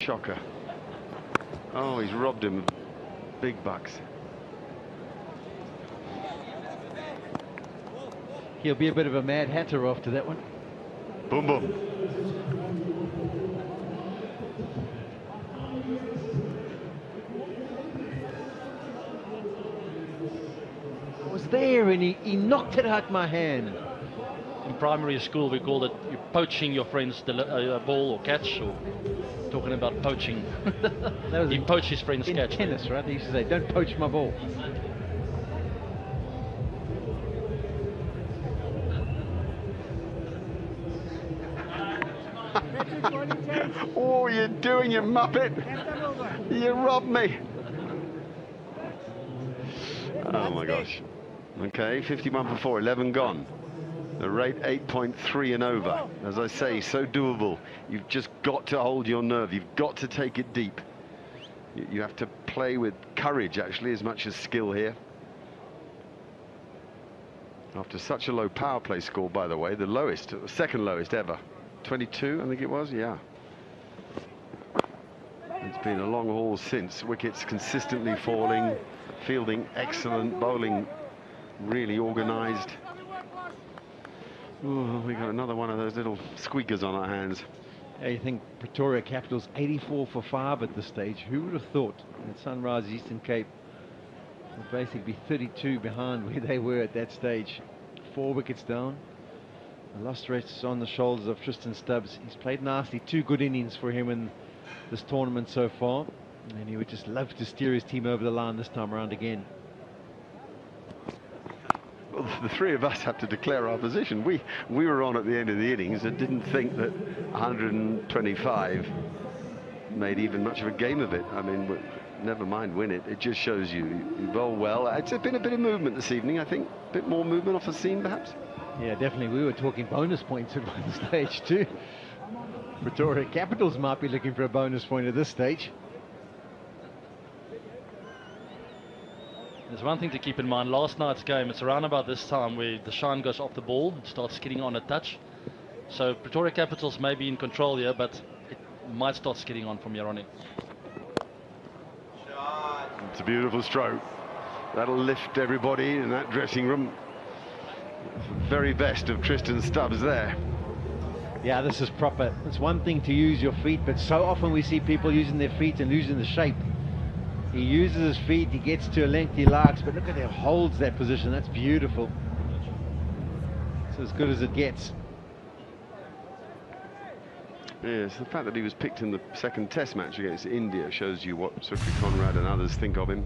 Shocker. Oh, he's robbed him of big bucks. He'll be a bit of a mad hatter after that one. Boom, boom. I was there and he knocked it out my hand. In primary school, we called it you're poaching your friend's ball or catch, or talking about poaching. He poached his friend's catch. Tennis, right? They used to say, "Don't poach my ball." Oh, you're doing, you muppet! You robbed me! Oh my gosh. Okay, 51 for 4, 11 gone. The rate 8.3 and over. As I say, so doable. You've just got to hold your nerve. You've got to take it deep. You have to play with courage, actually, as much as skill here. After such a low power play score, by the way, the lowest, second lowest ever. 22, I think it was, yeah. It's been a long haul since. Wickets consistently falling, fielding excellent, bowling really organised. Ooh, we got another one of those little squeakers on our hands. Yeah, you think Pretoria Capitals 84 for 5 at this stage. Who would have thought that Sunrise Eastern Cape would basically be 32 behind where they were at that stage. 4 wickets down. The loss rests on the shoulders of Tristan Stubbs. He's played nicely, 2 good innings for him in this tournament so far, and he would just love to steer his team over the line this time around again. Well, the three of us had to declare our position. We were on at the end of the innings and didn't think that 125 made even much of a game of it. I mean, never mind win it. It just shows you bowl well. It's been a bit of movement this evening, I think. A bit more movement off the seam, perhaps. Yeah, definitely. We were talking bonus points at one stage too. Pretoria Capitals might be looking for a bonus point at this stage. There's one thing to keep in mind. Last night's game, it's around about this time where the shine goes off the ball, starts skidding on a touch. So Pretoria Capitals may be in control here, but it might start skidding on from here on in. It's a beautiful stroke. That'll lift everybody in that dressing room. Very best of Tristan Stubbs there. Yeah, this is proper. It's one thing to use your feet, but so often we see people using their feet and losing the shape. He uses his feet, he gets to a length he likes, but look at how he holds that position. That's beautiful. It's as good as it gets. Yes, the fact that he was picked in the second test match against India shows you what Sukri Conrad and others think of him.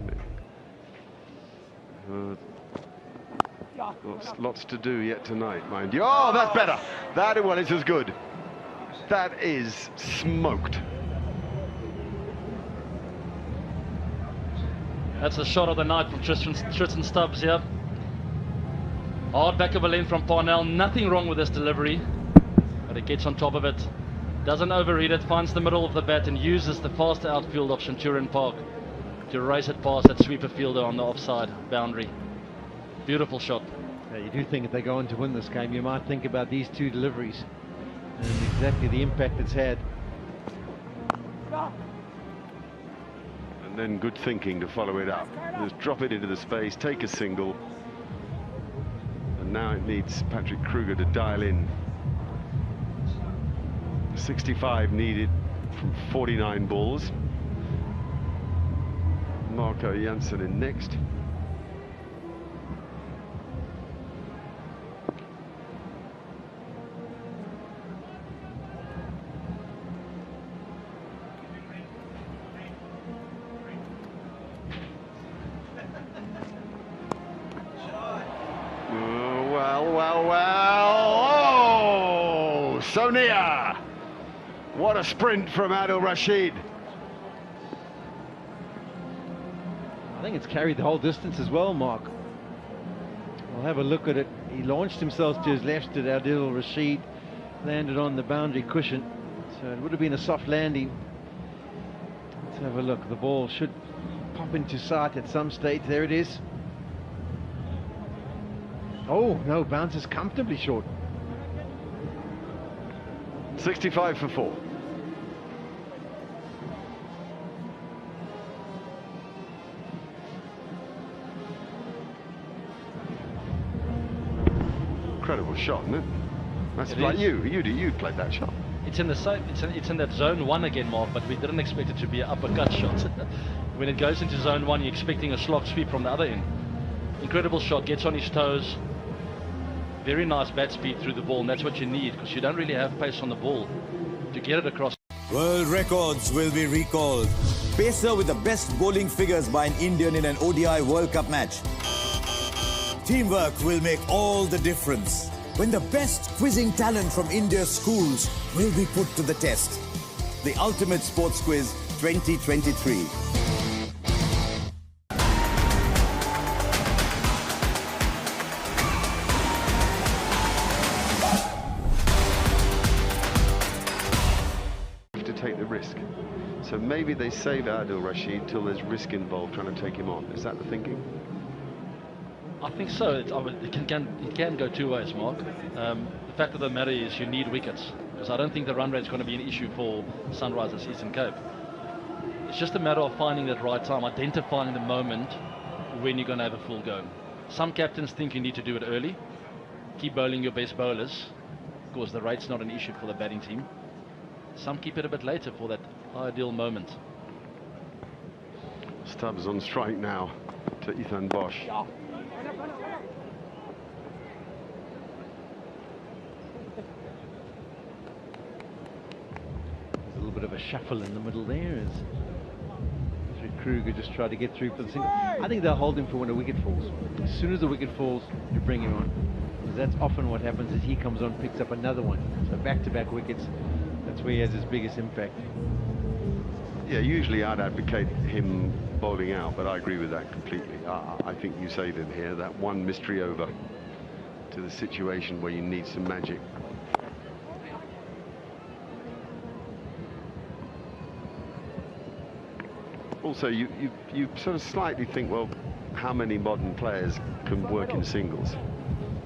Lots to do yet tonight, mind you. Oh, that's better. That one is as good. That is smoked. That's the shot of the night from Tristan Stubbs here. Hard back of a length from Parnell. Nothing wrong with this delivery, but it gets on top of it. Doesn't overread it, finds the middle of the bat and uses the faster outfield of Centurion Park to race it past that sweeper fielder on the offside boundary. Beautiful shot. Yeah, you do think if they go on to win this game, you might think about these 2 deliveries and exactly the impact it's had. And then good thinking to follow it up. Just drop it into the space, take a single. And now it needs Patrick Kruger to dial in. 65 needed from 49 balls. Marco Jansen in next. Well. Oh, Sonia. What a sprint from Adil Rashid. I think it's carried the whole distance as well, Mark. We'll have a look at it. He launched himself to his left at Adil Rashid, landed on the boundary cushion, so it would have been a soft landing. Let's have a look. The ball should pop into sight at some stage. There it is. Oh, no, bounces comfortably short. 65 for 4. incredible shot, isn't it? That's It like is. you played that shot. It's in the same. It's in that zone 1 again, Mark. But we didn't expect it to be an uppercut shot. When it goes into zone 1, you're expecting a slog sweep from the other end. Incredible shot. Gets on his toes. Very nice bat speed through the ball, and that's what you need because you don't really have pace on the ball to get it across. World records will be recalled. Pacer with the best bowling figures by an Indian in an ODI World Cup match. Teamwork will make all the difference when the best quizzing talent from India's schools will be put to the test. The Ultimate Sports Quiz 2023. To take the risk. So maybe they save Adil Rashid till there's risk involved trying to take him on. Is that the thinking? I think so. It can go two ways, Mark. The fact of the matter is you need wickets because I don't think the run rate is going to be an issue for Sunrisers Eastern Cape. It's just a matter of finding that right time, identifying the moment when you're going to have a full go. Some captains think you need to do it early, keep bowling your best bowlers because the rate's not an issue for the batting team. Some keep it a bit later for that ideal moment. Stubbs on strike now to Ethan Bosch. A little bit of a shuffle in the middle there as Kruger just tried to get through for the single. I think they'll hold him for when a wicket falls. As soon as the wicket falls, you bring him on. Because that's often what happens is he comes on, picks up another one. So back-to-back wickets, that's where he has his biggest impact. Yeah, usually I'd advocate him bowling out, but I agree with that completely. I think you save him here, that one mystery over to the situation where you need some magic. Also, you sort of slightly think, well, how many modern players can work in singles?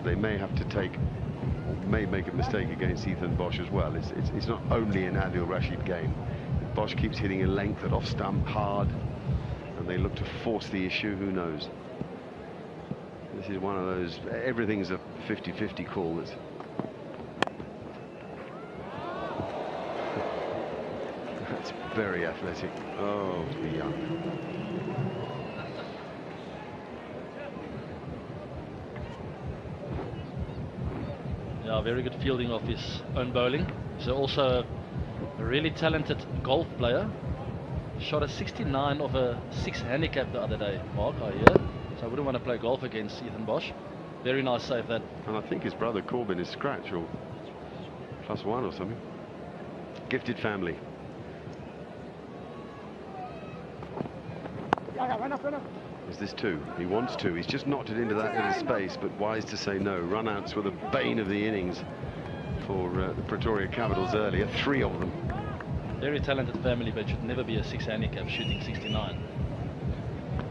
They may have to take, or may make a mistake against Ethan Bosch as well. It's not only an Adil Rashid game. If Bosch keeps hitting a length at off stump hard, and they look to force the issue, who knows? This is one of those, everything's a 50-50 call. That's very athletic. Oh, to be young. Yeah, very good fielding of his own bowling. He's also a really talented golf player. Shot a 69 of a 6 handicap the other day, Mark, I hear. So I wouldn't want to play golf against Ethan Bosch. Very nice save that. And I think his brother Corbin is scratch or +1 or something. Gifted family. Is this two? He wants two. He's just knocked it into that little space, but wise to say no. Run-outs were the bane of the innings for the Pretoria Capitals earlier. 3 of them. Very talented family, but should never be a 6 handicap shooting 69.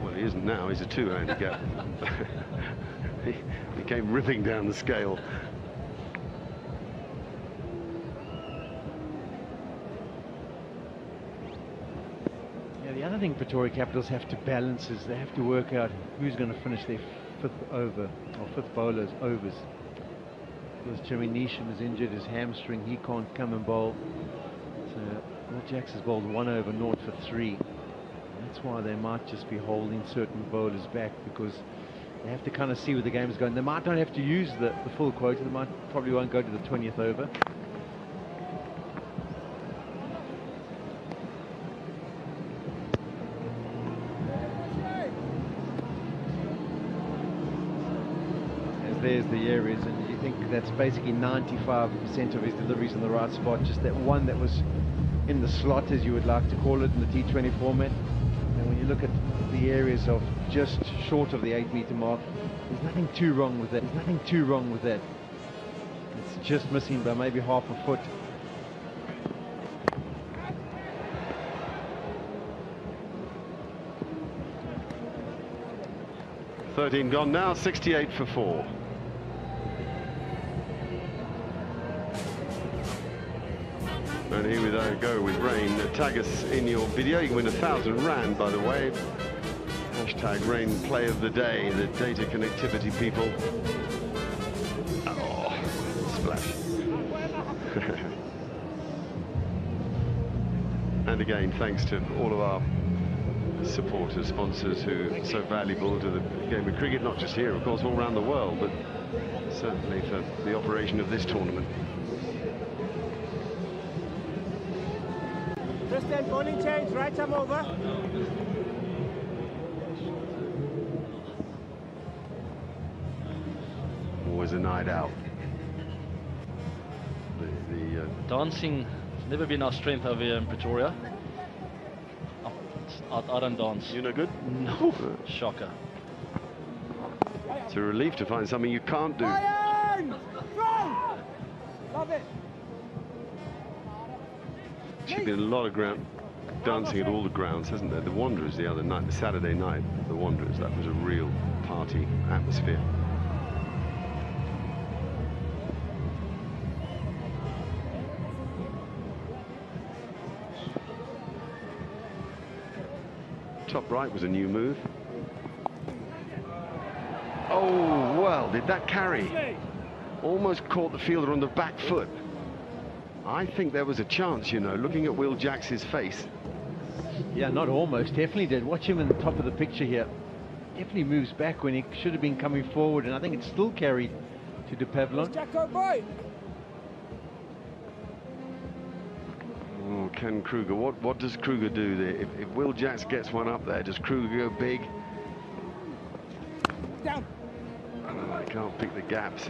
Well, he isn't now. He's a 2 handicap. He came ripping down the scale. The other thing Pretoria Capitals have to balance is they have to work out who's going to finish their 5th over or 5th bowler's overs. Because Jimmy Neesham is injured, his hamstring, he can't come and bowl. So Will Jacks has bowled 1 over 0 for 3. That's why they might just be holding certain bowlers back because they have to kind of see where the game is going. They might not have to use the full quota. They probably won't go to the 20th over. There's the areas, and you think that's basically 95% of his deliveries in the right spot, just that one that was in the slot, as you would like to call it, in the T20 format. And when you look at the areas of just short of the 8-meter mark, there's nothing too wrong with that. There's nothing too wrong with that. It's just missing by maybe half a foot. $13 gone now, 68 for 4. And here we go with rain. Tag us in your video. You can win 1,000 Rand, by the way. Hashtag rain play of the day, the data connectivity people. Oh. mind again, thanks to all of our supporters, sponsors who are so valuable to the game of cricket, not just here, of course, all around the world, but certainly for the operation of this tournament. Preston, bowling change, right arm over. Always a night out. Dancing has never been our strength over here in Pretoria. I don't dance. You're no good? No. Shocker. It's a relief to find something you can't do. Love it. There's been a lot of ground dancing at all the grounds, hasn't there? The Wanderers the other night, the Saturday night, the Wanderers, that was a real party atmosphere. Top right was a new move. Oh, well, did that carry? Almost caught the fielder on the back foot. I think there was a chance, you know, looking at Will Jacks's face. Yeah, not almost, definitely did. Watch him in the top of the picture here. Definitely moves back when he should have been coming forward, and I think it's still carried to De Pavlon. Jacko boy. Oh, Ken Kruger, what does Kruger do there? If Will Jacks gets one up there, does Kruger go big? Down. Oh, I can't pick the gaps.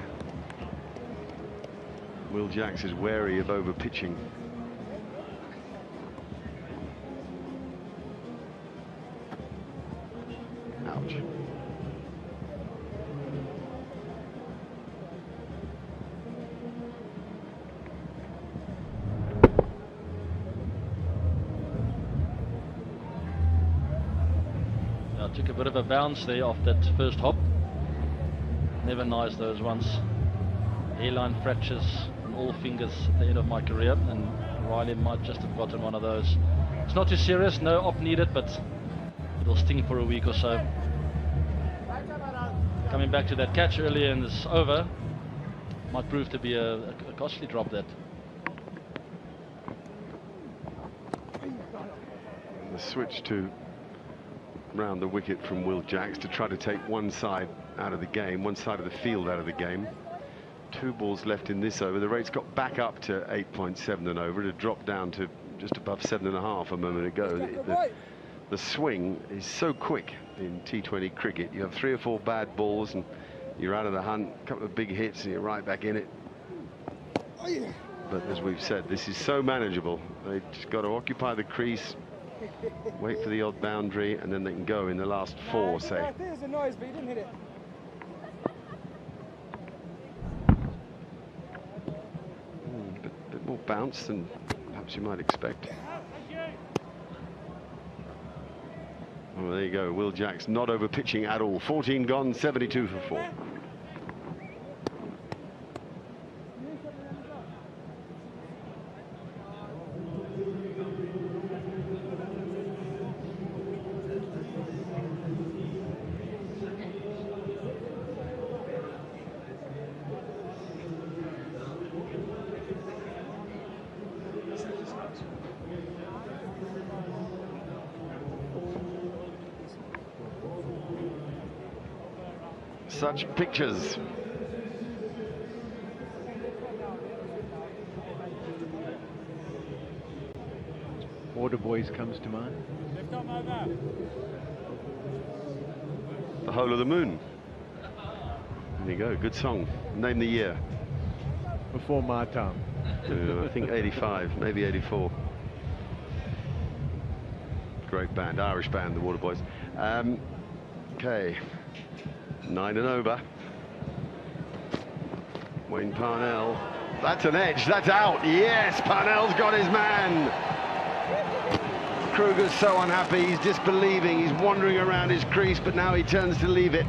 Will Jacks is wary of over pitching. Ouch. Took a bit of a bounce there off that first hop. Never nice those ones. Hairline fractures on all fingers at the end of my career, and Riley might just have gotten one of those. It's not too serious, no op needed, but it'll sting for a week or so. Coming back to that catch earlier in this over, might prove to be a costly drop that. The switch to round the wicket from Will Jacks to try to take one side out of the game, one side of the field out of the game. 2 balls left in this over. The rate's got back up to 8.7 and over. It had dropped down to just above 7.5 a moment ago. The swing is so quick in T20 cricket. You have 3 or 4 bad balls and you're out of the hunt, a couple of big hits and you're right back in it. But as we've said, this is so manageable. They just got to occupy the crease, wait for the odd boundary, and then they can go in the last 4, say. I think there's a noise, but you didn't hit it. Bit more bounce than perhaps you might expect. Oh, there you go. Will Jacks not over pitching at all. 14 gone, 72 for 4. Such pictures. Water Boys comes to mind. The Whole of the Moon. There you go, good song. Name the year. Before my time. I think 85, maybe 84. Great band, Irish band, the Water Boys. Okay. 9 and over. Wayne Parnell. That's an edge. That's out. Yes, Parnell's got his man. Kruger's so unhappy. He's disbelieving. He's wandering around his crease, but now he turns to leave it.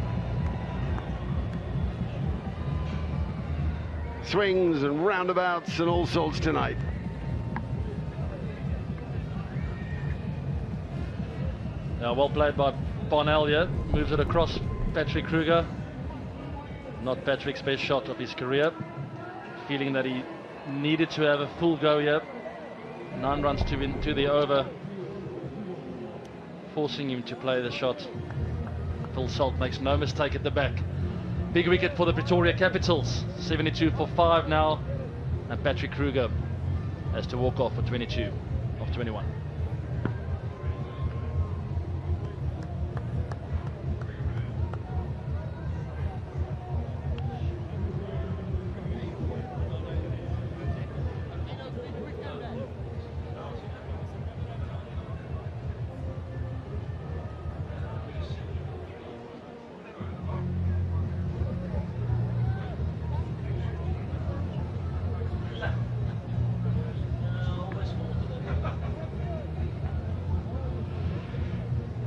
Swings and roundabouts and all sorts tonight. Now, well played by Parnell here. Moves it across Patrick Kruger. Not Patrick's best shot of his career. Feeling that he needed to have a full go here. 9 runs to the over, forcing him to play the shot. Phil Salt makes no mistake at the back. Big wicket for the Pretoria Capitals. 72 for 5 now, and Patrick Kruger has to walk off for 22 of 21.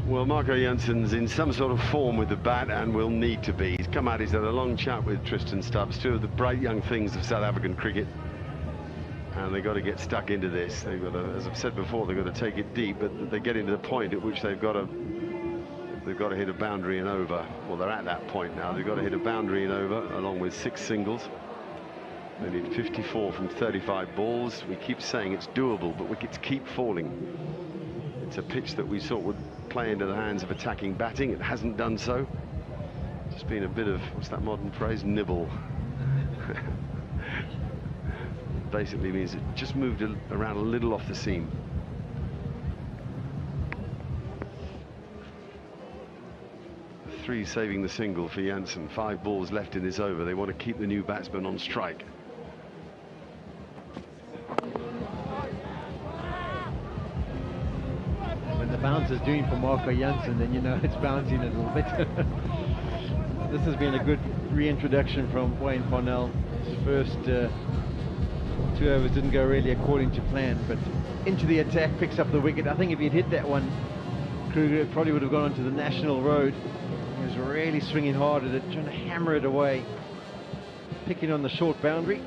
Well, Marco Janssen's in some sort of form with the bat and will need to be. He's come out, he's had a long chat with Tristan Stubbs, two of the bright young things of South African cricket. And they've got to get stuck into this. They've got to, as I've said before, they've got to take it deep, but they get into the point at which they've got to hit a boundary and over. Well, they're at that point now. They've got to hit a boundary and over, along with 6 singles. They need 54 from 35 balls. We keep saying it's doable, but wickets keep falling. It's a pitch that we thought would play into the hands of attacking batting. It hasn't done so. Just been a bit of, what's that modern phrase, nibble. Basically means it just moved around a little off the seam. Three saving the single for Janssen. 5 balls left in this over. They want to keep the new batsman on strike. Bounce is doing for Marco Janssen, then you know it's bouncing a little bit. This has been a good reintroduction from Wayne Parnell. His first 2 overs didn't go really according to plan, but into the attack, picks up the wicket. I think if he'd hit that one, Kruger probably would have gone onto the national road. He was really swinging hard at it, trying to hammer it away, picking on the short boundary.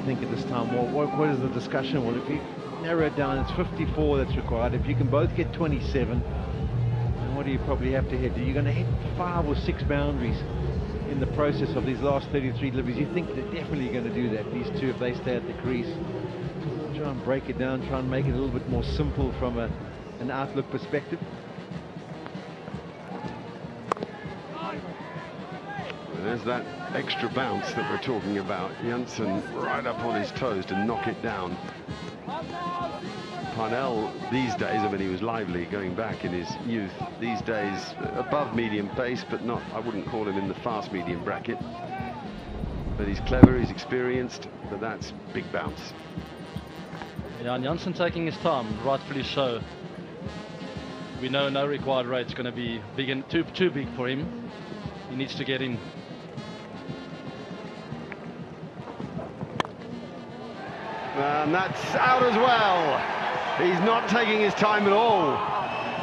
Think at this time, what is the discussion? Well, if you narrow it down, it's 54 that's required. If you can both get 27, then what do you probably have to hit? Are you going to hit 5 or 6 boundaries in the process of these last 33 deliveries? You think they're definitely going to do that, these two, if they stay at the crease. Try and break it down, try and make it a little bit more simple from an outlook perspective. There's that extra bounce that we're talking about. Janssen right up on his toes to knock it down. Parnell these days, I mean, he was lively going back in his youth. These days, above medium pace, but not, I wouldn't call him in the fast medium bracket. But he's clever, he's experienced, but that's big bounce. Yeah, and Janssen taking his time, rightfully so. We know no required rate's going to be big and too big for him. He needs to get in. And that's out as well. He's not taking his time at all.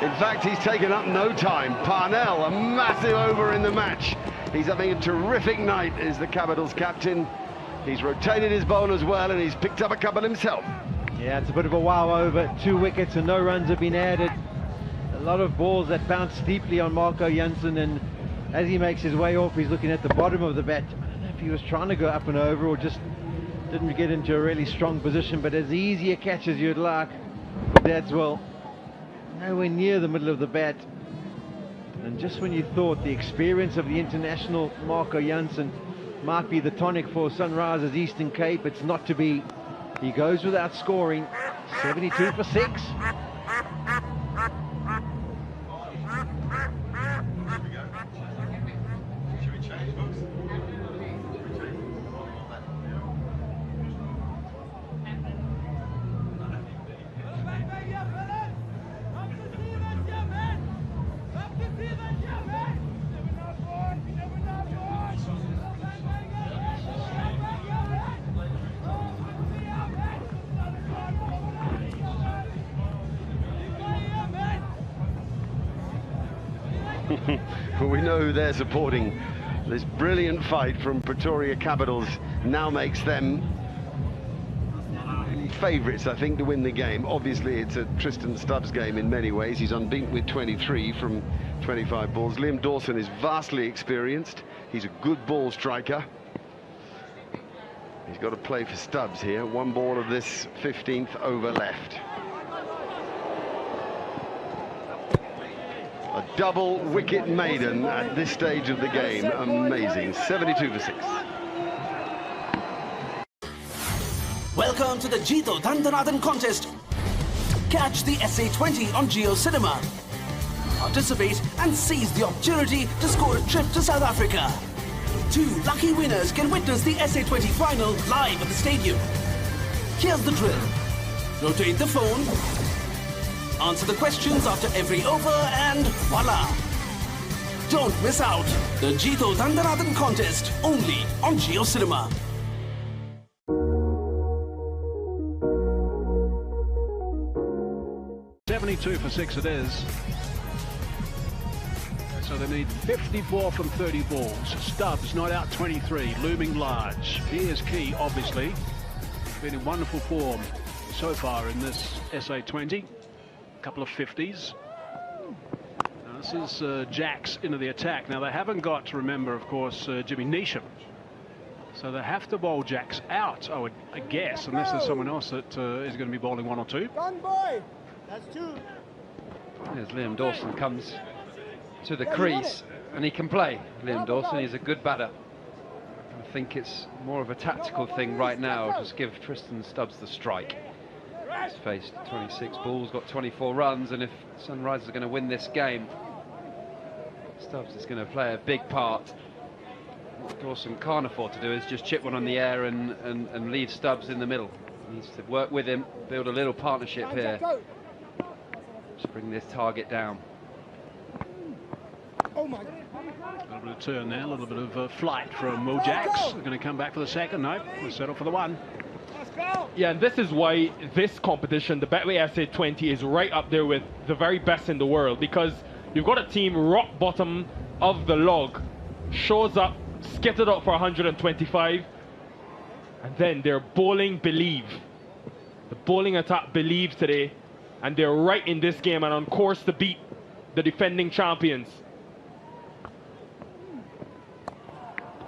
In fact, he's taken up no time. Parnell, a massive over in the match. He's having a terrific night as the Capitals captain. He's rotated his bowlers well, and he's picked up a couple himself. Yeah, it's a bit of a wow over. 2 wickets and no runs have been added. A lot of balls that bounce steeply on Marco Janssen, and as he makes his way off, he's looking at the bottom of the bat. I don't know if he was trying to go up and over or just didn't get into a really strong position, but as easy a catch as you'd like. But that's, well, nowhere near the middle of the bat. And just when you thought the experience of the international Marco Janssen might be the tonic for Sunrisers Eastern Cape, it's not to be. He goes without scoring. 72 for 6. We know who they're supporting. This brilliant fight from Pretoria Capitals now makes them favourites, I think, to win the game. Obviously, it's a Tristan Stubbs game in many ways. He's unbeaten with 23 from 25 balls. Liam Dawson is vastly experienced. He's a good ball striker. He's got to play for Stubbs here. One ball of this 15th over left. A double wicket maiden at this stage of the game. Amazing. 72 for 6. Welcome to the Jeeto Dandanathan contest. Catch the SA20 on Geo Cinema. Participate and seize the opportunity to score a trip to South Africa. 2 lucky winners can witness the SA20 final live at the stadium. Here's the drill. Rotate the phone. Answer the questions after every over and voila. Don't miss out. The Jeeto Dandanathan contest only on Geo Cinema. .72 for 6 it is. So they need 54 from 30 balls. Stubbs not out 23, looming large. He is key, obviously. Been in wonderful form so far in this SA20. A couple of 50s. Now this is Jacks into the attack. Now they haven't got, remember, of course, Jimmy Neesham. So they have to bowl Jacks out, I guess, unless there's someone else that is going to be bowling 1 or 2. Gone, boy. That's 2. As Liam Dawson comes to the crease, and he can play. Liam Dawson is a good batter. I think it's more of a tactical thing right now. Just give Tristan Stubbs the strike. He's faced 26 balls, got 24 runs, and if Sunrisers are going to win this game, Stubbs is going to play a big part. What Dawson can't afford to do is just chip one on the air and leave Stubbs in the middle. He needs to work with him, build a little partnership here. Just bring this target down. Oh my. A little bit of turn there, a little bit of flight from Will Jacks. They're going to come back for the second. No, we'll settle for the 1. Let's go. Yeah, and this is why this competition, the Betway SA20, is right up there with the very best in the world, because you've got a team rock bottom of the log, shows up, skittered up for 125, and then their bowling believe. The bowling attack believes today, and they're right in this game and on course to beat the defending champions.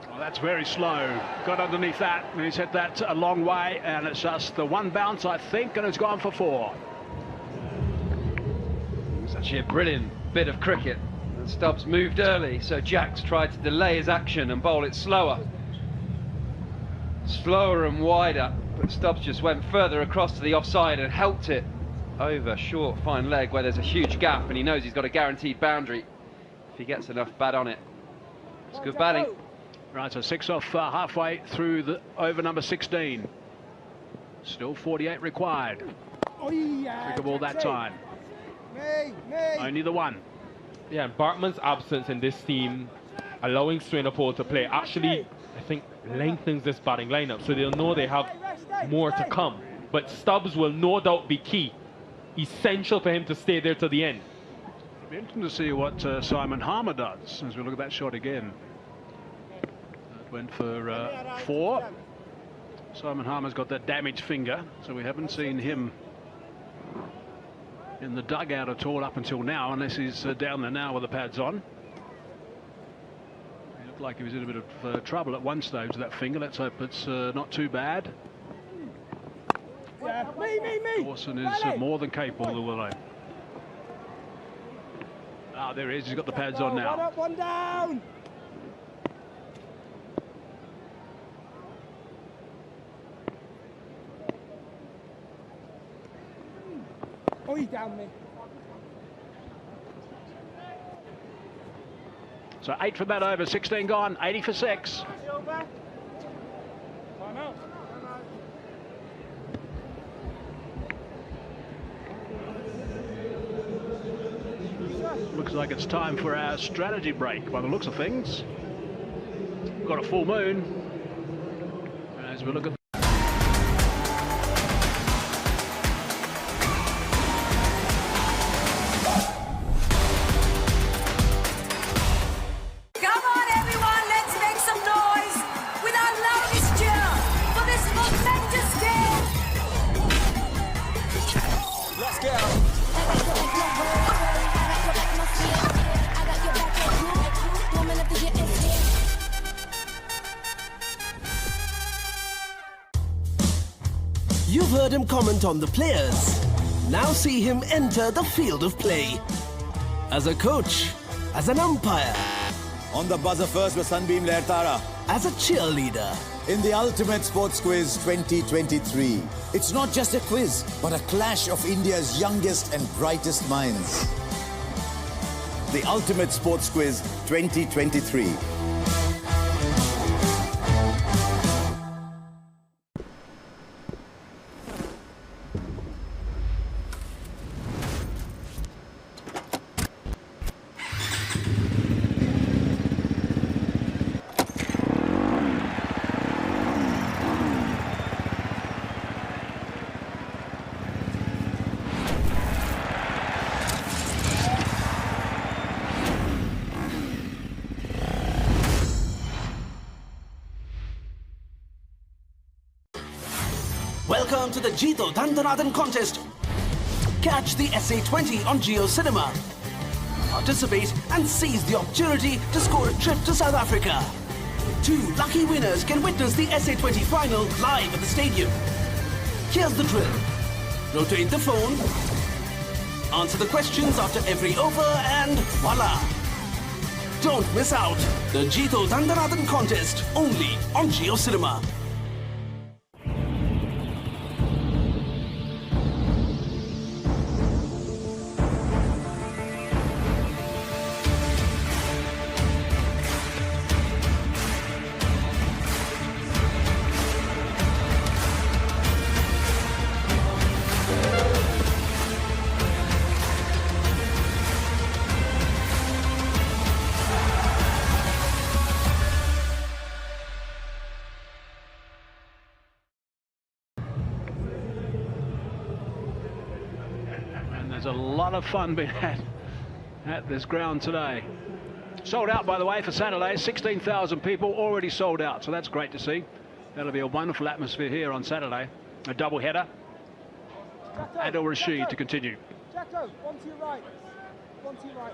Well, that's very slow. Got underneath that, and he's hit that a long way, and it's just the 1 bounce, I think, and it's gone for 4. It's actually a brilliant bit of cricket. And Stubbs moved early, so Jacks tried to delay his action and bowl it slower. Slower and wider, but Stubbs just went further across to the offside and helped it over short, fine leg where there's a huge gap, and he knows he's got a guaranteed boundary if he gets enough bat on it. It's good batting. Right, so 6 off halfway through the over number 16. Still 48 required. Oh yeah. Cricket ball that time. Me. Only the 1. Yeah, and Bartman's absence in this team, allowing Swainapole to play, actually, I think, lengthens this batting lineup, so they'll know they have more to come. But Stubbs will no doubt be key. Essential for him to stay there to the end. It'll be interesting to see what Simon Harmer does as we look at that shot again. That went for 4. Simon Harmer's got that damaged finger, so we haven't seen him in the dugout at all up until now, unless he's down there now with the pads on. He looked like he was in a bit of trouble at one stage with that finger. Let's hope it's not too bad. Yeah. Me. Dawson is more than capable of the willow. Ah, there he is. He's got the pads on now. 1 up, 1 down. Oh, he's down me. So 8 from that over, 16 gone, 80 for 6. Time out. Looks like it's time for our strategy break by the looks of things. Got a full moon as we look at heard him comment on the players. Now see him enter the field of play. As a coach, as an umpire, On the buzzer first was Sunbeam Lertara. as a cheerleader. In the Ultimate Sports Quiz 2023, it's not just a quiz, but a clash of India's youngest and brightest minds. The Ultimate Sports Quiz 2023. Welcome to the Jeeto Dandanathan contest. Catch the SA20 on Geo Cinema. Participate and seize the opportunity to score a trip to South Africa. 2 lucky winners can witness the SA20 final live at the stadium. Here's the drill. Rotate the phone, answer the questions after every over, and voila! Don't miss out. The Jeeto Dandanathan contest, only on Geo Cinema. There's a lot of fun being had at this ground today. Sold out, by the way, for Saturday. 16,000 people already sold out, so that's great to see. That'll be a wonderful atmosphere here on Saturday. A double header. Adil Rashid to continue. Jacko, one to your right. One to your right.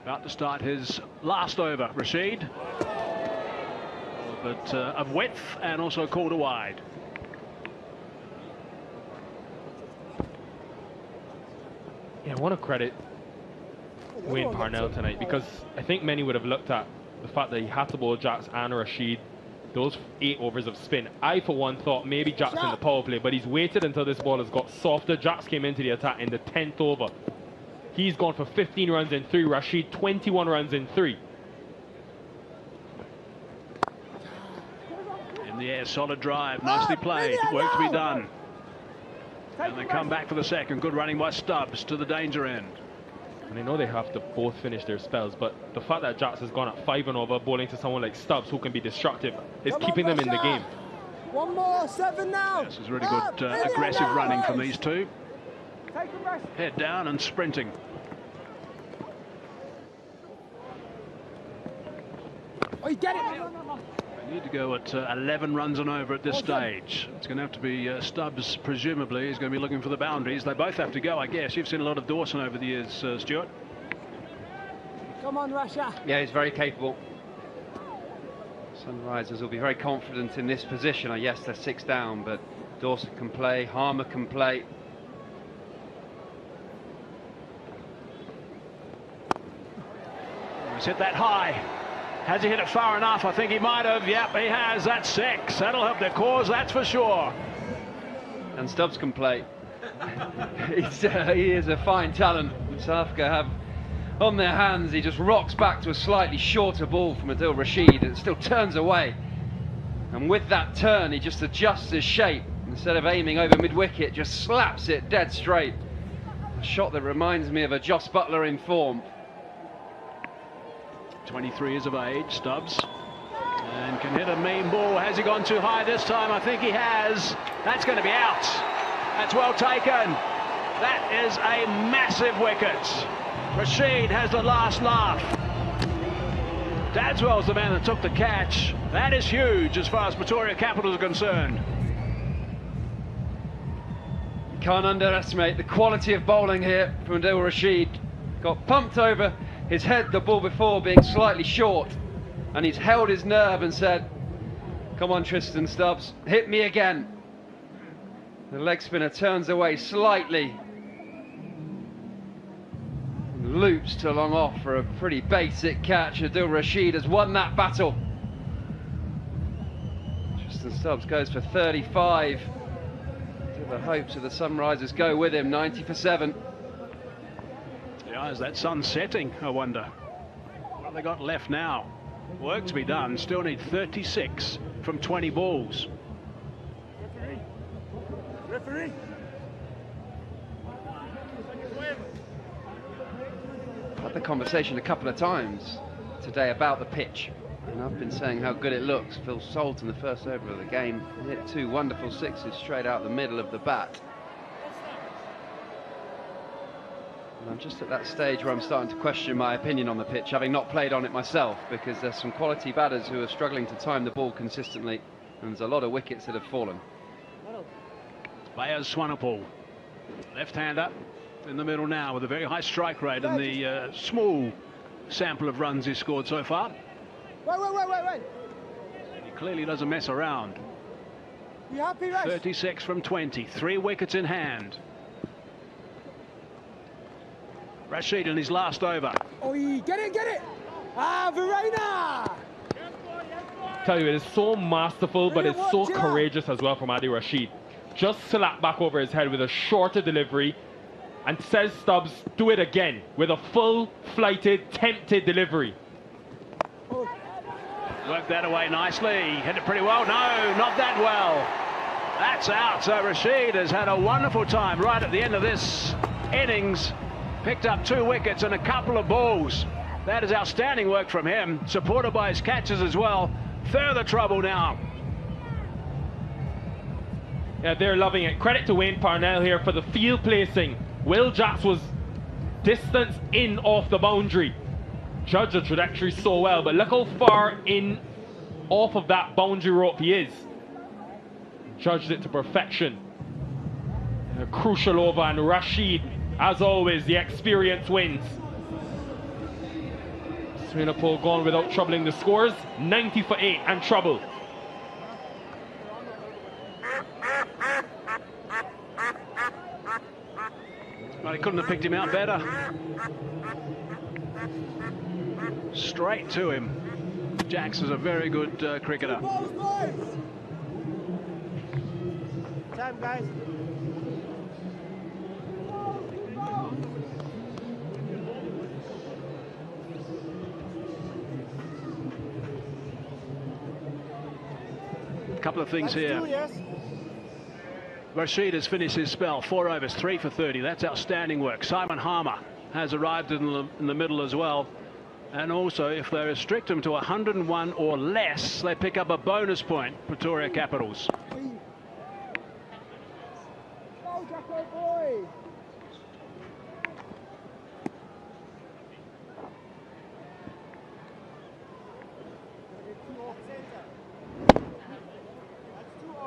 About to start his last over, Rashid. A little bit of width and also called a wide. Yeah, I want to credit Wayne Parnell tonight, because I think many would have looked at the fact that he had to bowl Jacks and Rashid those 8 overs of spin. I, for one, thought maybe Jacks in the power play, but he's waited until this ball has got softer. Jacks came into the attack in the 10th over. He's gone for 15 runs in 3. Rashid, 21 runs in 3. In the air, solid drive, nicely played, work to be done. And they come back for the second. Good running by Stubbs to the danger end. And I know they have to both finish their spells, but the fact that Jacks has gone at 5 and over, bowling to someone like Stubbs who can be destructive, is keeping them in the game. One more, 7 now. This is really good aggressive running from these two. Take a rest. Head down and sprinting. Oh, you get it. They need to go at 11 runs and over at this stage. It's going to have to be Stubbs, presumably. He's going to be looking for the boundaries. They both have to go, I guess. You've seen a lot of Dawson over the years, Stuart. Come on, Rasha. Yeah, he's very capable. Sunrisers will be very confident in this position. Yes, they're 6 down, but Dawson can play, Harmer can play. He's hit that high. Has he hit it far enough? I think he might have. Yep, he has. That's 6. That'll help their cause, that's for sure. And Stubbs can play. He is a fine talent. South Africa have on their hands. He just rocks back to a slightly shorter ball from Adil Rashid and still turns away. And with that turn, he just adjusts his shape. Instead of aiming over mid-wicket, just slaps it dead straight. A shot that reminds me of a Joss Butler in form. 23 years of age, Stubbs. And can hit a mean ball. Has he gone too high this time? I think he has. That's going to be out. That's well taken. That is a massive wicket. Rashid has the last laugh. Dadswell's the man that took the catch. That is huge as far as Pretoria Capitals are concerned. Can't underestimate the quality of bowling here from Adil Rashid. Got pumped over his head the ball before being slightly short, and he's held his nerve and said, Come on, Tristan Stubbs, hit me again. The leg spinner turns away slightly. Loops to long off for a pretty basic catch. Adil Rashid has won that battle. Tristan Stubbs goes for 35. Do the hopes of the Sunrisers go with him, 90 for 7. Yeah, is that sun setting, I wonder? What have they got left now? Work to be done, still need 36 from 20 balls. Referee. Had the conversation a couple of times today about the pitch, and I've been saying how good it looks. Phil Salt in the first over of the game hit 2 wonderful sixes straight out the middle of the bat. And I'm just at that stage where I'm starting to question my opinion on the pitch, having not played on it myself, because there's some quality batters who are struggling to time the ball consistently, and there's a lot of wickets that have fallen. Bayaz Swanepoel, left-hander in the middle now with a very high strike rate and the small sample of runs he's scored so far. Wait. He clearly doesn't mess around. You happy, Rash? 36 from 20, 3 wickets in hand. Rashid in his last over. Oh, get it! Ah, Verena! Tell you, it is so masterful, but it's so courageous as well from Adil Rashid. Just slap back over his head with a shorter delivery, and says Stubbs, do it again with a full flighted, tempted delivery. Worked that away nicely, hit it pretty well. No, not that well. That's out. So Rashid has had a wonderful time right at the end of this innings. Picked up 2 wickets and a couple of balls. That is outstanding work from him, supported by his catches as well. Further trouble now. Yeah, they're loving it. Credit to Wayne Parnell here for the field placing. Will Jacks was distance in off the boundary. Judged the trajectory so well, but look how far in off of that boundary rope he is. Judged it to perfection. A crucial over, and Rashid, as always, the experience wins. Swanepoel gone without troubling the scores. 90 for 8 and trouble. Well, he couldn't have picked him out better. Straight to him. Jacks is a very good cricketer. Time, guys. A couple of things here. Rashid has finished his spell, 4 overs, 3 for 30. That's outstanding work. Simon Harmer has arrived in the middle as well. And also, if they restrict him to 101 or less, they pick up a bonus point, Pretoria Capitals. Go, Jacko boy!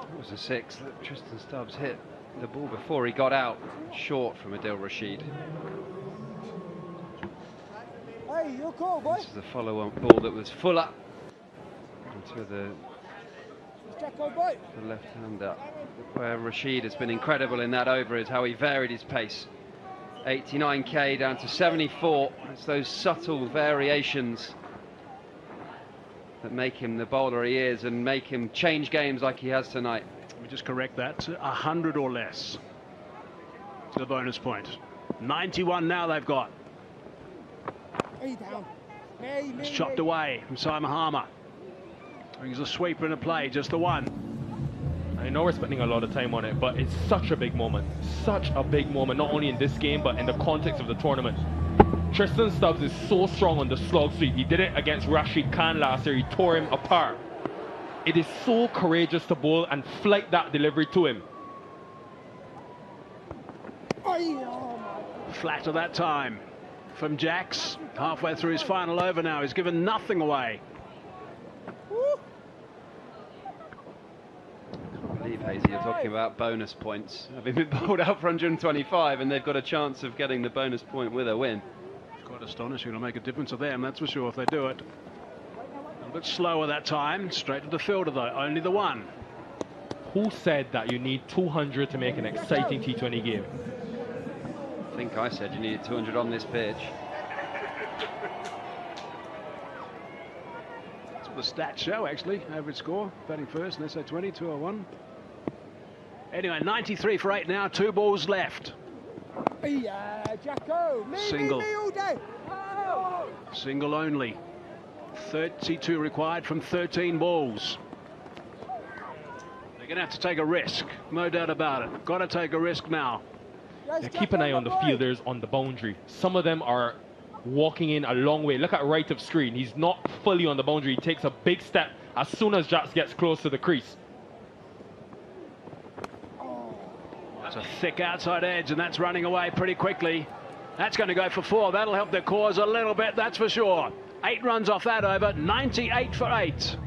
It was a 6 that Tristan Stubbs hit the ball before he got out, short from Adil Rashid. Hey, you're cool, boy. This is the follow-on ball that was full up into the Jacko boy. left-hander. Where Rashid has been incredible in that over is how he varied his pace. 89k down to 74. It's those subtle variations that make him the bowler he is and make him change games like he has tonight. Let me just correct that. 100 or less to the bonus point. 91 now they've got. Hey, down. It's chopped away from Simon Harmer. Brings a sweeper in a play, just the one. I know we're spending a lot of time on it, but it's such a big moment. Such a big moment, not only in this game, but in the context of the tournament. Tristan Stubbs is so strong on the slog sweep. He did it against Rashid Khan last year. He tore him apart. It is so courageous to bowl and flight that delivery to him. Flat at that time from Jacks. Halfway through his final over now. He's given nothing away. I believe, Hazy, you're talking about bonus points. Having been bowled out for 125 and they've got a chance of getting the bonus point with a win. Quite astonishing. It'll make a difference to them, that's for sure, if they do it. bit slower that time. Straight to the fielder though, only the one. Who said that you need 200 to make an exciting T20 game? I think I said you needed 200 on this pitch. That's what the stats show, actually. Average score, batting first, and SA20, 201. Anyway, 93 for 8 now, 2 balls left. Jacko. Single. Me all day. Oh. Single only. 32 required from 13 balls. They're going to have to take a risk, no doubt about it. Got to take a risk now. Yeah, keep an eye on the fielders on the boundary. Some of them are walking in a long way. Look at right of screen. He's not fully on the boundary. He takes a big step as soon as Jax gets close to the crease. That's a thick outside edge, and that's running away pretty quickly. That's going to go for 4. That'll help their cause a little bit, that's for sure. 8 runs off that over, 98 for 8.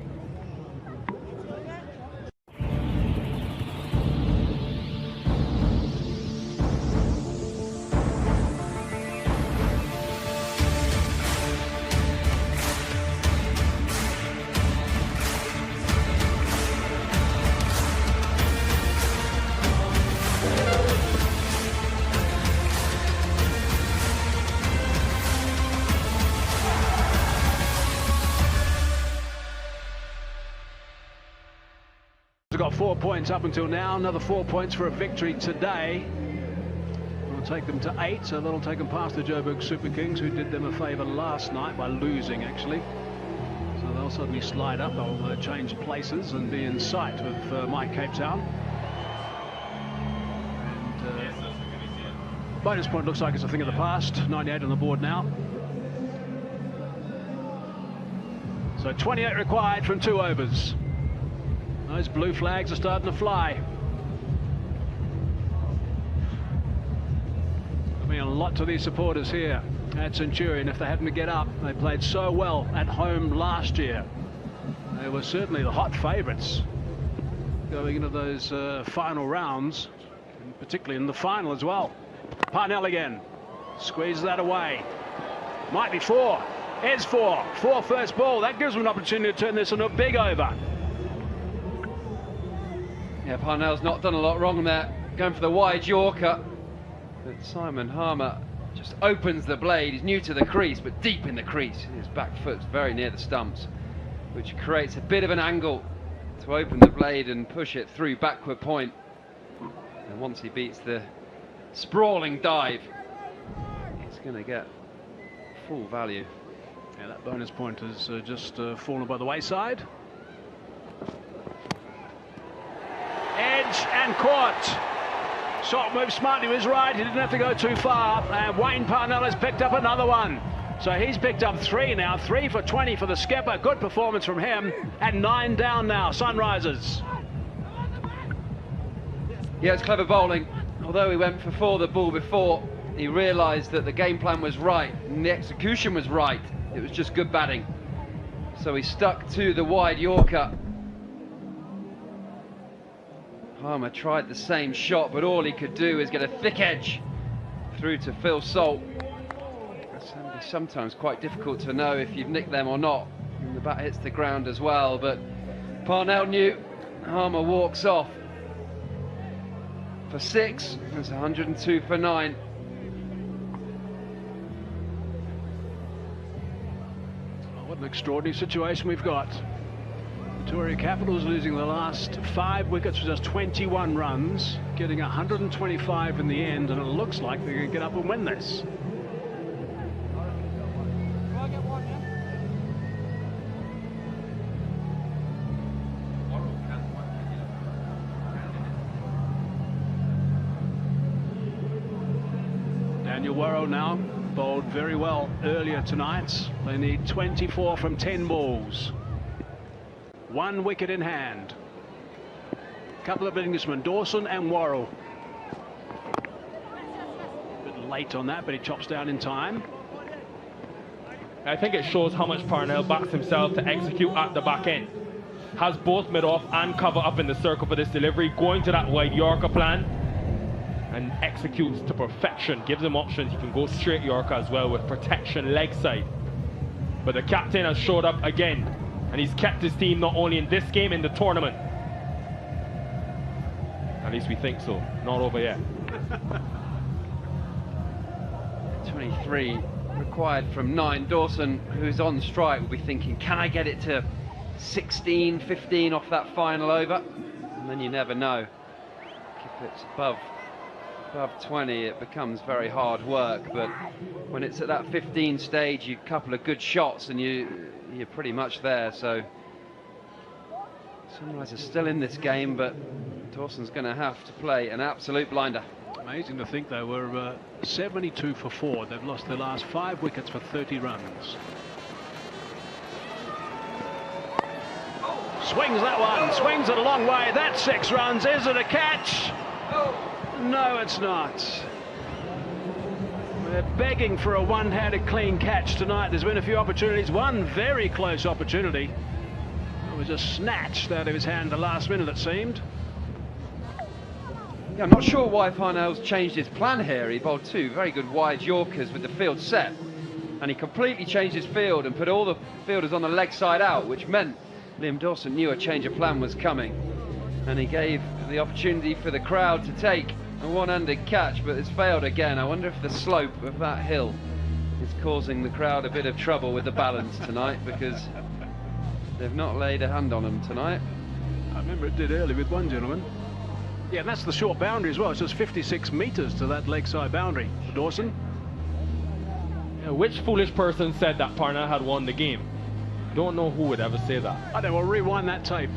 Got 4 points up until now, another 4 points for a victory today. We'll take them to 8, so that'll take them past the Joburg Super Kings, who did them a favour last night by losing, actually. So they'll suddenly slide up, they'll change places and be in sight of my Cape Town. And bonus point looks like it's a thing of the past, 98 on the board now. So 28 required from 2 overs. Those blue flags are starting to fly. I mean, a lot to these supporters here at Centurion if they happen to get up. They played so well at home last year. They were certainly the hot favourites going into those final rounds, and particularly in the final as well. Parnell again. Squeezes that away. Might be 4. Is 4. 4 first ball. That gives them an opportunity to turn this into a big over. Yeah, Parnell's not done a lot wrong there, going for the wide Yorker. But Simon Harmer just opens the blade. He's new to the crease, but deep in the crease. His back foot's very near the stumps, which creates a bit of an angle to open the blade and push it through backward point. And once he beats the sprawling dive, he's going to get full value. Yeah, that bonus point has just fallen by the wayside. Edge and caught. Shot moved smartly to his right. He didn't have to go too far. And Wayne Parnell has picked up another one. So he's picked up 3 now. 3 for 20 for the skipper. Good performance from him. And 9 down now. Sunrisers. Yeah, it's clever bowling. Although he went for 4 the ball before, he realised that the game plan was right and the execution was right. It was just good batting. So he stuck to the wide Yorker. Harmer tried the same shot, but all he could do is get a thick edge through to Phil Salt. It's sometimes quite difficult to know if you've nicked them or not, and the bat hits the ground as well, but Parnell knew. Harmer walks off for 6. It's 102 for 9. What an extraordinary situation we've got. Victoria Capitals losing the last 5 wickets for just 21 runs, getting 125 in the end, and it looks like they're going to get up and win this. Daniel Worrell now bowled very well earlier tonight. They need 24 from 10 balls. 1 wicket in hand. Couple of Englishmen, Dawson and Worrell. A bit late on that, but he chops down in time. I think it shows how much Parnell backs himself to execute at the back end. Has both mid-off and cover up in the circle for this delivery, going to that wide Yorker plan, and executes to perfection. Gives him options. He can go straight Yorker as well with protection leg side. But the captain has showed up again And he's kept his team not only in this game, in the tournament. At least we think so. Not over yet. 23 required from 9. Dawson, who's on strike, will be thinking, can I get it to 16, 15 off that final over? And then you never know. If it's above 20, it becomes very hard work, but when it's at that 15 stage, you couple of good shots and you're pretty much there. So Sunrise are still in this game, but Dawson's going to have to play an absolute blinder. Amazing to think they were 72 for 4. They've lost their last 5 wickets for 30 runs. Swings that one, swings it a long way. That's 6 runs. Is it a catch? No, it's not. We're begging for a one-handed clean catch tonight. There's been a few opportunities. One very close opportunity. It was just snatched out of his hand the last minute, it seemed. Yeah, I'm not sure why Parnell's changed his plan here. He bowled 2 very good wide Yorkers with the field set, and he completely changed his field and put all the fielders on the leg side out, which meant Liam Dawson knew a change of plan was coming, and he gave the opportunity for the crowd to take a one-handed catch, but it's failed again. I wonder if the slope of that hill is causing the crowd a bit of trouble with the balance tonight, because they've not laid a hand on them tonight. I remember it did early with one gentleman. Yeah, and that's the short boundary as well. It's just 56 metres to that leg side boundary for Dawson. Yeah, which foolish person said that Parnell had won the game? Don't know who would ever say that. I don't know, we'll rewind that tape.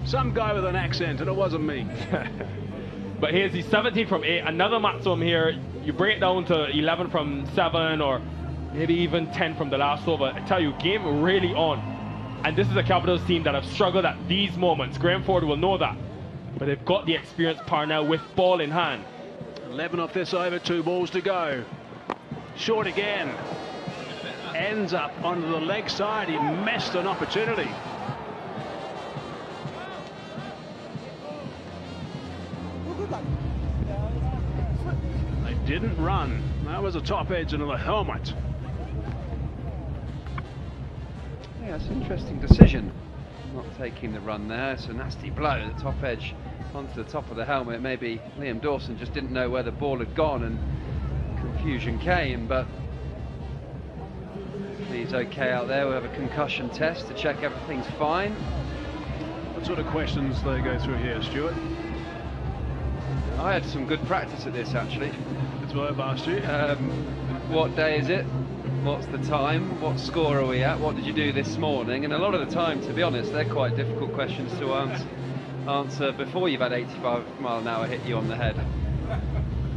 Some guy with an accent, and it wasn't me. But here's the 17 from 8, another maximum here. You bring it down to 11 from 7, or maybe even 10 from the last over. I tell you, game really on. And this is a Capitals team that have struggled at these moments. Graham Ford will know that. But they've got the experienced Parnell with ball in hand. 11 off this over, 2 balls to go. Short again. Ends up onto the leg side. He missed an opportunity. They didn't run. That was a top edge into the helmet. Yeah, it's an interesting decision, not taking the run there. It's a nasty blow, the top edge onto the top of the helmet. Maybe Liam Dawson just didn't know where the ball had gone and confusion came, but he's okay out there. We'll have a concussion test to check everything's fine. What sort of questions they go through here, Stuart? I had some good practice at this, actually. That's why I've asked you. What day is it? What's the time? What score are we at? What did you do this morning? And a lot of the time, to be honest, they're quite difficult questions to answer before you've had 85 mile an hour hit you on the head.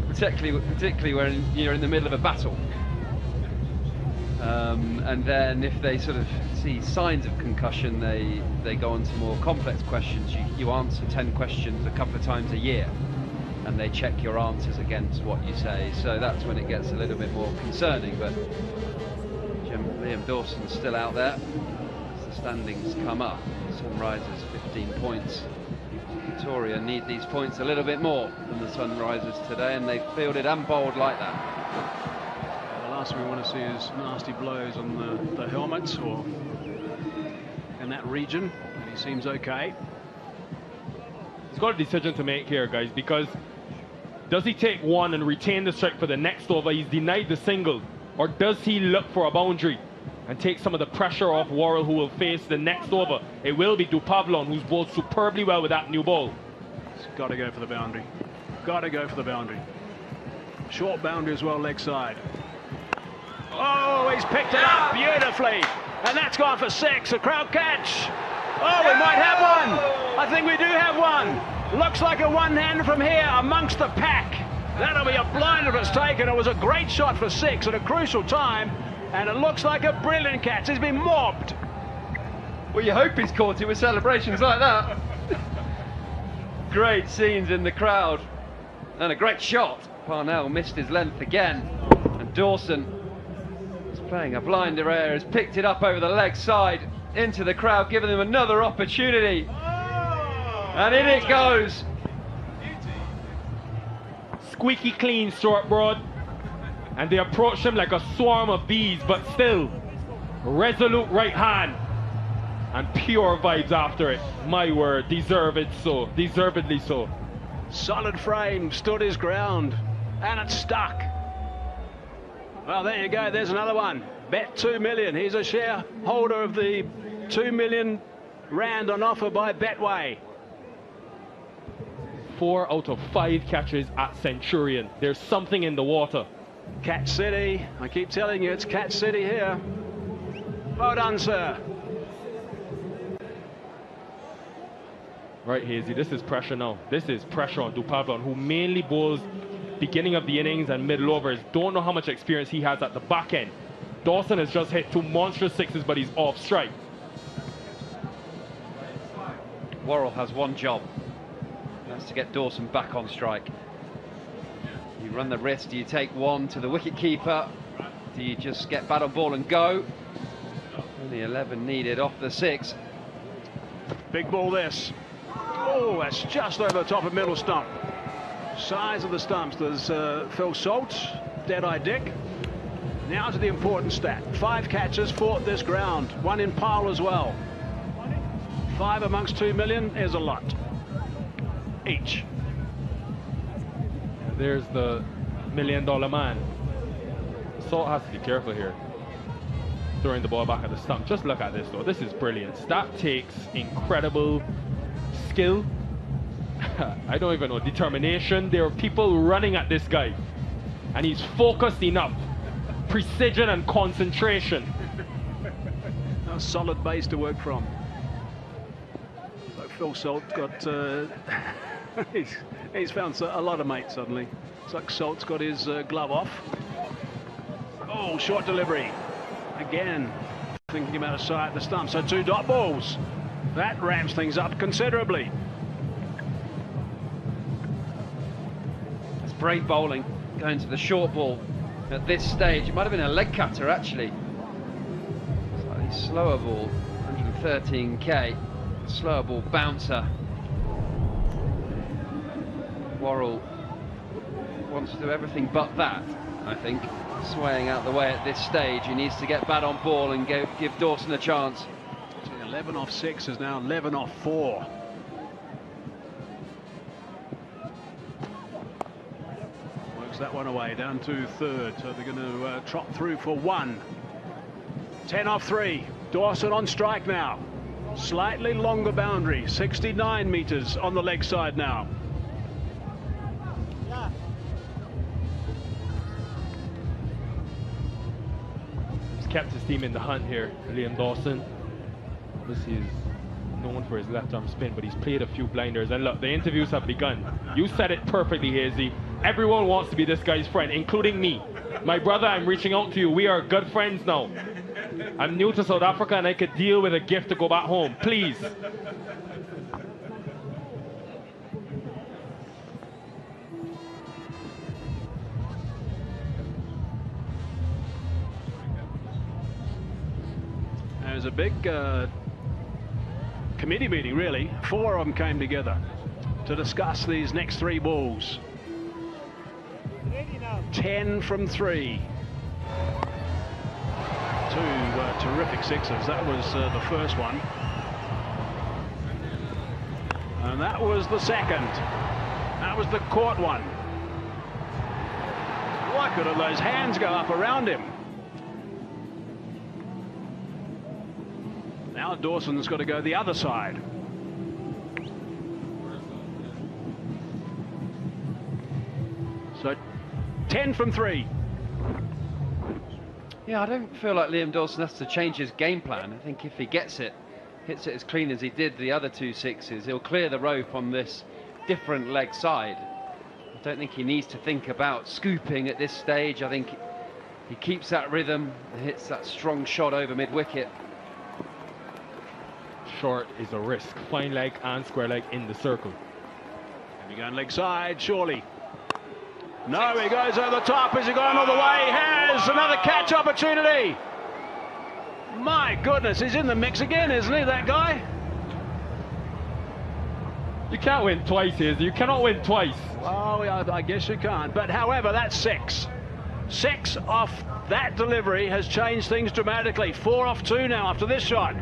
Particularly when you're in the middle of a battle. And then if they sort of see signs of concussion, they go on to more complex questions. You answer 10 questions a couple of times a year, and they check your answers against what you say. So that's when it gets a little bit more concerning. But Liam Dawson's still out there as the standings come up. Sunrisers 15 points. Victoria need these points a little bit more than the Sunrisers today, and they fielded and bowled like that. The last thing we want to see is nasty blows on the helmets or in that region, and he seems okay. He's got a decision to make here, guys, because does he take one and retain the strike for the next over? He's denied the single. Or does he look for a boundary and take some of the pressure off Worrell, who will face the next over? It will be Dupavlon, who's bowled superbly well with that new ball. He's got to go for the boundary. Got to go for the boundary. Short boundary as well, leg side. Oh, he's picked it up beautifully. And that's gone for 6. A crowd catch. Oh, we might have one. I think we do have one. Looks like a one-hander from here amongst the pack. That'll be a blind if it's taken. It was a great shot for 6 at a crucial time, and it looks like a brilliant catch. He's been mobbed. Well, you hope he's caught it with celebrations like that. Great scenes in the crowd, and a great shot. Parnell missed his length again, and Dawson is playing a blinder air, has picked it up over the leg side into the crowd, giving them another opportunity. And in it goes. Squeaky clean, short broad, and they approach him like a swarm of bees, but still resolute right hand. and pure vibes after it. My word, deservedly so. Solid frame, stood his ground, and it's stuck. Well, there you go, there's another one. Bet 2 million. He's a shareholder of the 2 million rand on offer by Betway. 4 out of 5 catches at Centurion. There's something in the water. Catch City. I keep telling you, it's Catch City here. Well done, sir. Right, Hazy, this is pressure now. This is pressure on Dupavlon, who mainly bowls beginning of the innings and middle overs. Don't know how much experience he has at the back end. Dawson has just hit 2 monstrous sixes, but he's off strike. Worrell has one job. That's to get Dawson back on strike. You run the risk. Do you take one to the wicket keeper? Do you just get bat on ball and go? Only 11 needed off the 6. Big ball this. Oh, that's just over the top of middle stump. Size of the stumps. There's Phil Salt, Deadeye Dick. Now to the important stat. 5 catches fought this ground. 1 in pile as well. 5 amongst 2 million is a lot. Each. There's the $1 million man. Salt has to be careful here. Throwing the ball back at the stump. Just look at this though. This is brilliant. That takes incredible skill. I don't even know, determination. There are people running at this guy, and he's focused enough. Precision and concentration. A solid base to work from. So Phil Salt got he's found a lot of mates suddenly. It's like Salt's got his glove off. Oh, short delivery again, thinking about a sight at the stump. So 2 dot balls. That ramps things up considerably. It's brave bowling, going to the short ball at this stage. It might have been a leg cutter actually. Slightly slower ball, 113k. Slower ball bouncer. Worrell wants to do everything but that, I think. Swaying out the way at this stage. He needs to get bat on ball and give Dawson a chance. So 11 off 6 is now 11 off 4. Works that one away, down to third. So they're going to trot through for 1. 10 off 3. Dawson on strike now. Slightly longer boundary, 69 metres on the leg side now. He's kept his team in the hunt here, Liam Dawson. Obviously he's known for his left arm spin, but he's played a few blinders. And look, the interviews have begun. You said it perfectly, Hazy. Everyone wants to be this guy's friend, including me. My brother, I'm reaching out to you. We are good friends now. I'm new to South Africa and I could deal with a gift to go back home. Please. There's a big committee meeting, really. 4 of them came together to discuss these next 3 balls. 10 from 3. 2 terrific sixes. That was the first one. And that was the second. That was the caught one. Why couldn't those hands go up around him? Now Dawson's got to go the other side. So 10 from 3. Yeah, I don't feel like Liam Dawson has to change his game plan. I think if he gets it, hits it as clean as he did the other 2 sixes, he'll clear the rope on this different leg side. I don't think he needs to think about scooping at this stage. I think he keeps that rhythm and hits that strong shot over mid-wicket. Short is a risk. Fine leg and square leg in the circle. And he going leg side, surely. No, he goes over the top. Is he going all the way? He has another catch opportunity. My goodness, he's in the mix again, isn't he, that guy? You can't win twice, Hazy. You cannot win twice. Well, I guess you can't. But however, that's 6. 6 off that delivery has changed things dramatically. 4 off 2 now after this shot.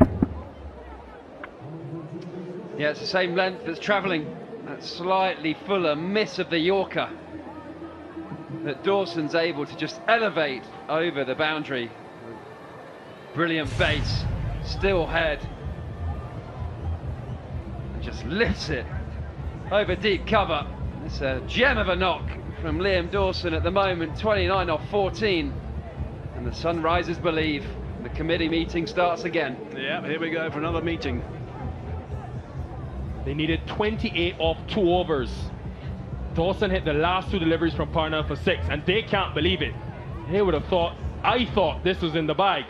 Yeah, it's the same length that's travelling. That slightly fuller miss of the Yorker that Dawson's able to just elevate over the boundary. Brilliant base, still head, and just lifts it over deep cover. It's a gem of a knock from Liam Dawson at the moment, 29 off 14. And the Sunrisers believe. The committee meeting starts again. Yeah, here we go for another meeting. They needed 28 off 2 overs. Dawson hit the last 2 deliveries from Parnell for 6, and they can't believe it. They would have thought, I thought this was in the bag.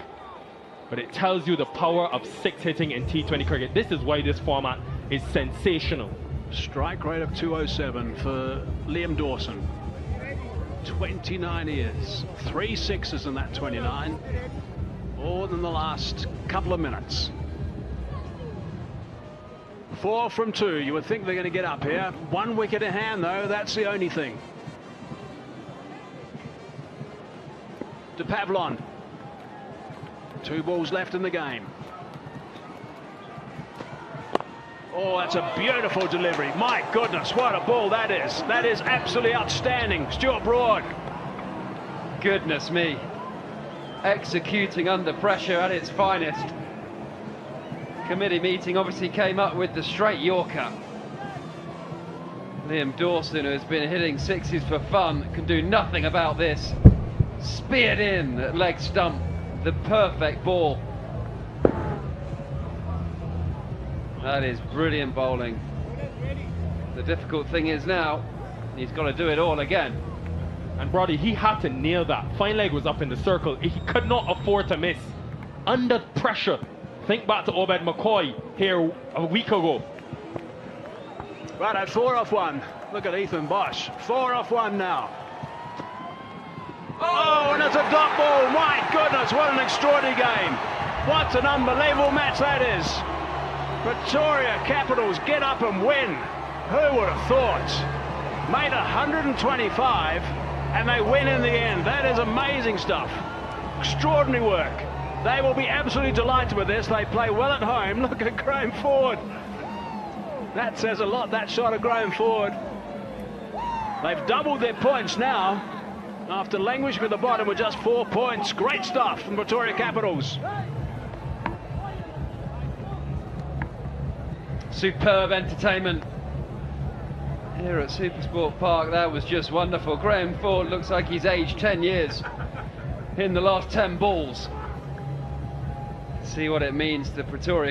But it tells you the power of 6 hitting in T20 cricket. This is why this format is sensational. Strike rate of 207 for Liam Dawson. 29 years, 3 sixes in that 29. More than the last couple of minutes. 4 from 2. You would think they're going to get up here. 1 wicket in hand, though. That's the only thing. To Pavlon. 2 balls left in the game. Oh, that's a beautiful delivery. My goodness, what a ball that is. That is absolutely outstanding. Stuart Broad. Goodness me. Executing under pressure at its finest. Committee meeting obviously came up with the straight Yorker. Liam Dawson, who has been hitting 6s for fun, can do nothing about this. Speared in at leg stump. The perfect ball. That is brilliant bowling. The difficult thing is now, he's got to do it all again. And Brody, he had to nail that. Fine leg was up in the circle. He could not afford to miss. Under pressure. Think back to Obed McCoy here a week ago. Right, 4 off 1. Look at Ethan Bosch. 4 off 1 now. Oh, and it's a dot ball. My goodness, what an extraordinary game. What an unbelievable match that is. Pretoria Capitals get up and win. Who would have thought? Made 125 and they win in the end. That is amazing stuff. Extraordinary work. They will be absolutely delighted with this. They play well at home. Look at Graham Ford. That says a lot, that shot of Graham Ford. They've doubled their points now after languishing at the bottom with just 4 points. Great stuff from Pretoria Capitals. Superb entertainment here at Supersport Park. That was just wonderful. Graham Ford looks like he's aged 10 years in the last 10 balls. See what it means to Pretoria